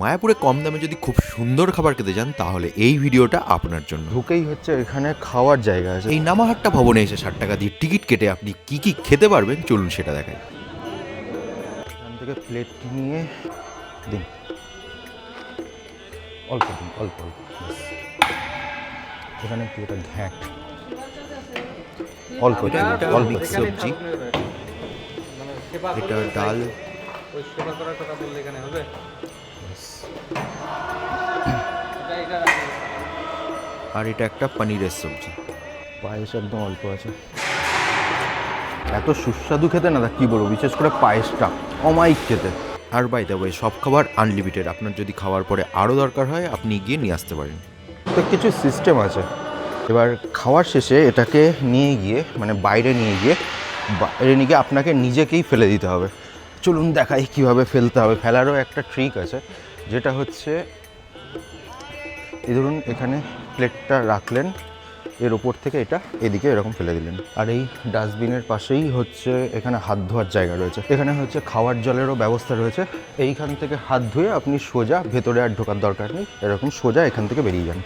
মায়াপুরে কম দামে যদি খুব সুন্দর খাবার খেতে চান তাহলে এই ভিডিওটা আপনার জন্য। ঢুকেই হচ্ছে এখানে খাওয়ার জায়গা আছে। এই নামাহাট্টা ভবনে এসে 60 টাকা দিয়ে টিকিট কেটে আপনি কি কি খেতে পারবেন চলুন সেটা দেখাই। এখান থেকে প্লেট নিয়ে দিন, অল্প দিন, অল্প অল্প ব্যাস। এখানে কি এটা ঘ্যাট, অল্প এটা দিন, একটা অল্প মিক্স দিন। সবজি, এটা ডাল, আর এটা একটা পনিরের সবজি। পায়েস একদম অল্প আছে। এত সুস্বাদু খেতে না, কি বলবো, বিশেষ করে পায়েসটা অমায়িক খেতে। আর বাই দ্য ওয়ে সব খাবার আনলিমিটেড, আপনার যদি খাওয়ার পরে আরও দরকার হয় আপনি গিয়ে নিয়ে আসতে পারেন। তো কিছু সিস্টেম আছে। এবার খাওয়ার শেষে এটাকে নিয়ে গিয়ে, মানে বাইরে নিয়ে গিয়ে আপনাকে নিজেকেই ফেলে দিতে হবে। চলুন দেখাই কিভাবে ফেলতে হবে। ফেলারও একটা ট্রিক আছে, যেটা হচ্ছে এই ধরুন এখানে প্লেটটা রাখলেন, এর ওপর থেকে এটা এদিকে এরকম ফেলে দিলেন। আর এই ডাস্টবিনের পাশেই হচ্ছে এখানে হাত ধোয়ার জায়গা রয়েছে। এখানে হচ্ছে খাওয়ার জলেরও ব্যবস্থা রয়েছে। এইখান থেকে হাত ধুয়ে আপনি সোজা ভেতরে আর ঢোকার দরকার নেই, এরকম সোজা এখান থেকে বেরিয়ে যান।